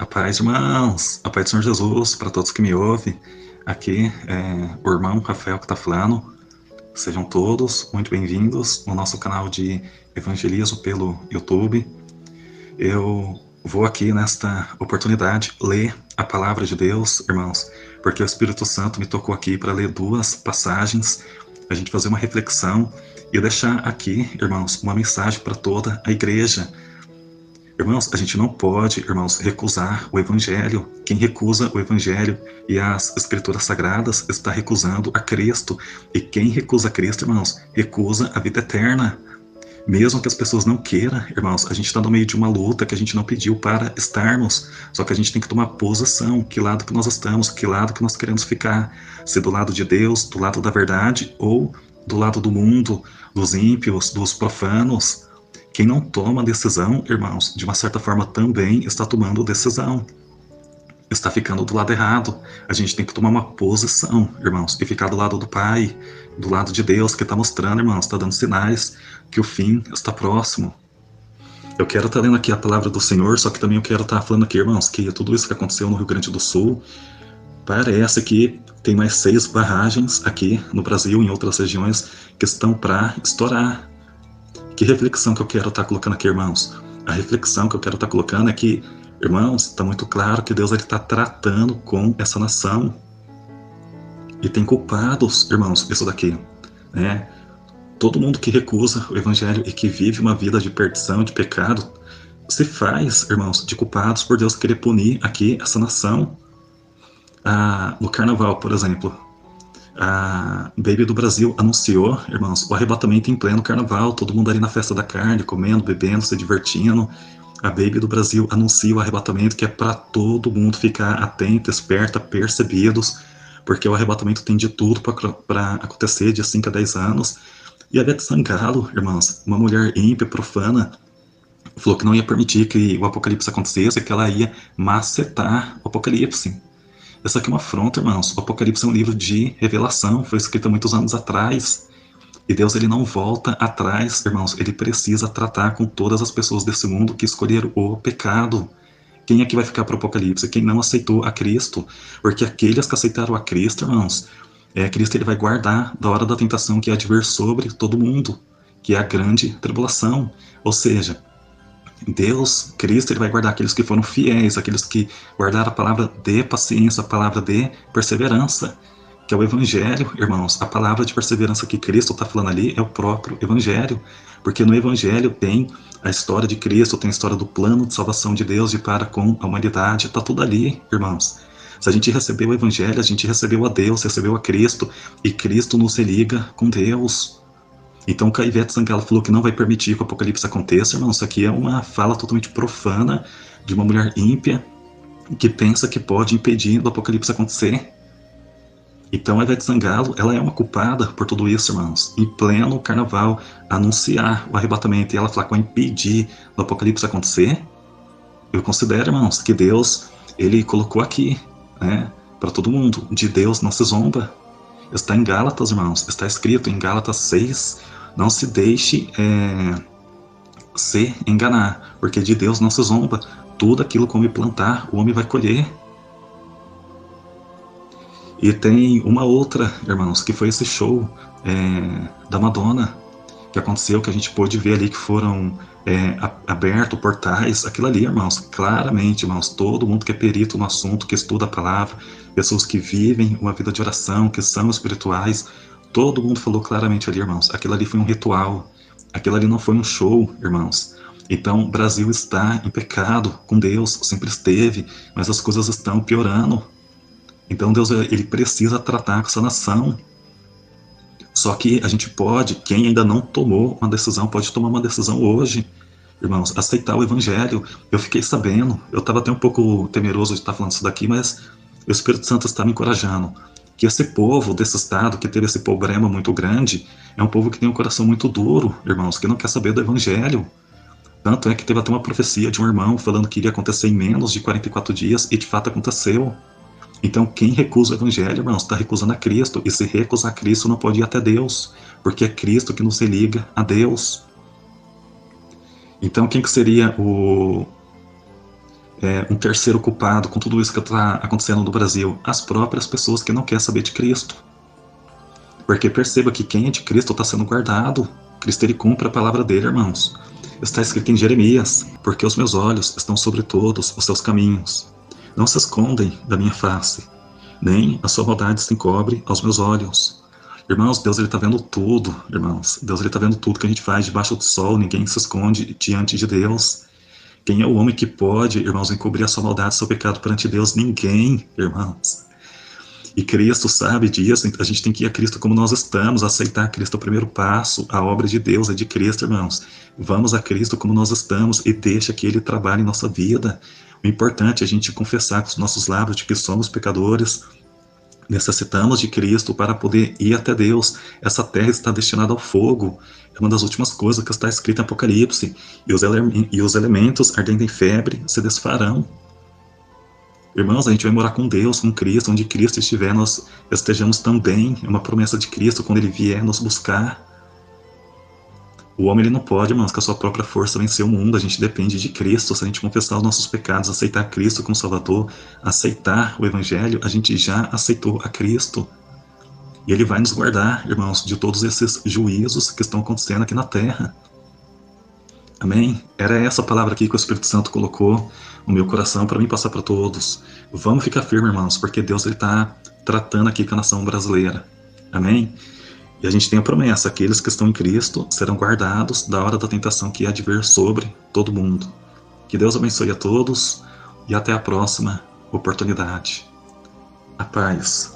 A paz, irmãos, a paz do Senhor Jesus, para todos que me ouvem. Aqui é o irmão Rafael que está falando. Sejam todos muito bem-vindos no nosso canal de evangelismo pelo YouTube. Eu vou aqui nesta oportunidade ler a palavra de Deus, irmãos, porque o Espírito Santo me tocou aqui para ler duas passagens, a gente fazer uma reflexão e deixar aqui, irmãos, uma mensagem para toda a igreja. Irmãos, a gente não pode, irmãos, recusar o Evangelho. Quem recusa o Evangelho e as Escrituras Sagradas está recusando a Cristo. E quem recusa a Cristo, irmãos, recusa a vida eterna. Mesmo que as pessoas não queiram, irmãos, a gente está no meio de uma luta que a gente não pediu para estarmos. Só que a gente tem que tomar posição, que lado que nós estamos, que lado que nós queremos ficar. Se do lado de Deus, do lado da verdade, ou do lado do mundo, dos ímpios, dos profanos. Quem não toma decisão, irmãos, de uma certa forma também está tomando decisão. Está ficando do lado errado. A gente tem que tomar uma posição, irmãos, e ficar do lado do Pai, do lado de Deus, que está mostrando, irmãos, está dando sinais que o fim está próximo. Eu quero estar lendo aqui a palavra do Senhor, só que também eu quero estar falando aqui, irmãos, que tudo isso que aconteceu no Rio Grande do Sul, parece que tem mais 6 barragens aqui no Brasil e em outras regiões que estão para estourar. Que reflexão que eu quero estar colocando aqui, irmãos? A reflexão que eu quero estar colocando é que, irmãos, está muito claro que Deus está tratando com essa nação. E tem culpados, irmãos, isso daqui, né? Todo mundo que recusa o Evangelho e que vive uma vida de perdição, de pecado, se faz, irmãos, de culpados por Deus querer punir aqui essa nação. No Carnaval, por exemplo, a Baby do Brasil anunciou, irmãos, o arrebatamento em pleno Carnaval, todo mundo ali na festa da carne, comendo, bebendo, se divertindo. A Baby do Brasil anuncia o arrebatamento, que é para todo mundo ficar atento, esperto, percebidos, porque o arrebatamento tem de tudo para acontecer de 5 a 10 anos. E a Ivete Sangalo, irmãos, uma mulher ímpia, profana, falou que não ia permitir que o apocalipse acontecesse, que ela ia macetar o apocalipse. Isso aqui é uma afronta, irmãos. O Apocalipse é um livro de revelação, foi escrito há muitos anos atrás. E Deus, ele não volta atrás, irmãos. Ele precisa tratar com todas as pessoas desse mundo que escolheram o pecado. Quem é que vai ficar para o Apocalipse? Quem não aceitou a Cristo. Porque aqueles que aceitaram a Cristo, irmãos, Cristo ele vai guardar da hora da tentação que há de vir sobre todo mundo, que é a grande tribulação. Ou seja, Deus, Cristo, ele vai guardar aqueles que foram fiéis, aqueles que guardaram a palavra de paciência, a palavra de perseverança, que é o Evangelho, irmãos. A palavra de perseverança que Cristo está falando ali é o próprio Evangelho, porque no Evangelho tem a história de Cristo, tem a história do plano de salvação de Deus e para com a humanidade, está tudo ali, irmãos. Se a gente recebeu o Evangelho, a gente recebeu a Deus, recebeu a Cristo, e Cristo nos religa com Deus. Então, a Ivete Sangalo falou que não vai permitir que o apocalipse aconteça, irmão. Isso aqui é uma fala totalmente profana de uma mulher ímpia que pensa que pode impedir do apocalipse acontecer. Então, a Ivete Sangalo, ela é uma culpada por tudo isso, irmãos. Em pleno carnaval, anunciar o arrebatamento e ela falar que vai impedir do apocalipse acontecer. Eu considero, irmãos, que Deus, ele colocou aqui, né, para todo mundo, de Deus não se zomba. Está em Gálatas, irmãos, está escrito em Gálatas 6, não se deixe se enganar, porque de Deus não se zomba. Tudo aquilo que o homem plantar, o homem vai colher. E tem uma outra, irmãos, que foi esse show da Madonna, que aconteceu, que a gente pôde ver ali que foram abertos portais, aquilo ali, irmãos, claramente, irmãos, todo mundo que é perito no assunto, que estuda a palavra, pessoas que vivem uma vida de oração, que são espirituais, todo mundo falou claramente ali, irmãos, aquilo ali foi um ritual, aquilo ali não foi um show, irmãos. Então, o Brasil está em pecado com Deus, sempre esteve, mas as coisas estão piorando. Então, Deus, ele precisa tratar com essa nação. Só que a gente pode, quem ainda não tomou uma decisão, pode tomar uma decisão hoje, irmãos, aceitar o Evangelho. Eu fiquei sabendo, eu estava até um pouco temeroso de estar falando isso daqui, mas o Espírito Santo está me encorajando, que esse povo desse estado, que teve esse problema muito grande, é um povo que tem um coração muito duro, irmãos, que não quer saber do Evangelho. Tanto é que teve até uma profecia de um irmão falando que iria acontecer em menos de 44 dias, e de fato aconteceu. Então, quem recusa o Evangelho, irmãos, está recusando a Cristo. E se recusar a Cristo, não pode ir até Deus, porque é Cristo que nos liga a Deus. Então, quem que seria um terceiro culpado com tudo isso que está acontecendo no Brasil? As próprias pessoas que não querem saber de Cristo. Porque perceba que quem é de Cristo está sendo guardado. Cristo, ele cumpre a palavra dele, irmãos. Está escrito em Jeremias: porque os meus olhos estão sobre todos os seus caminhos. Não se escondem da minha face, nem a sua maldade se encobre aos meus olhos. Irmãos, Deus, ele está vendo tudo, irmãos. Deus, ele está vendo tudo que a gente faz debaixo do sol. Ninguém se esconde diante de Deus. Quem é o homem que pode, irmãos, encobrir a sua maldade, seu pecado perante Deus? Ninguém, irmãos. E Cristo sabe disso. A gente tem que ir a Cristo como nós estamos, aceitar Cristo é o primeiro passo. A obra de Deus é de Cristo, irmãos. Vamos a Cristo como nós estamos e deixa que Ele trabalhe em nossa vida. O importante é a gente confessar com os nossos lábios de que somos pecadores, necessitamos de Cristo para poder ir até Deus. Essa terra está destinada ao fogo. É uma das últimas coisas que está escrita em Apocalipse. E os elementos ardendo em febre se desfarão. Irmãos, a gente vai morar com Deus, com Cristo. Onde Cristo estiver, nós estejamos também. É uma promessa de Cristo quando Ele vier nos buscar. O homem, ele não pode, irmãos, com a sua própria força vencer o mundo. A gente depende de Cristo. Se a gente confessar os nossos pecados, aceitar Cristo como Salvador, aceitar o Evangelho, a gente já aceitou a Cristo. E Ele vai nos guardar, irmãos, de todos esses juízos que estão acontecendo aqui na terra. Amém? Era essa palavra aqui que o Espírito Santo colocou no meu coração para mim passar para todos. Vamos ficar firmes, irmãos, porque Deus está tratando aqui com a nação brasileira. Amém? E a gente tem a promessa: aqueles que estão em Cristo serão guardados da hora da tentação que há de vir sobre todo mundo. Que Deus abençoe a todos e até a próxima oportunidade. A paz.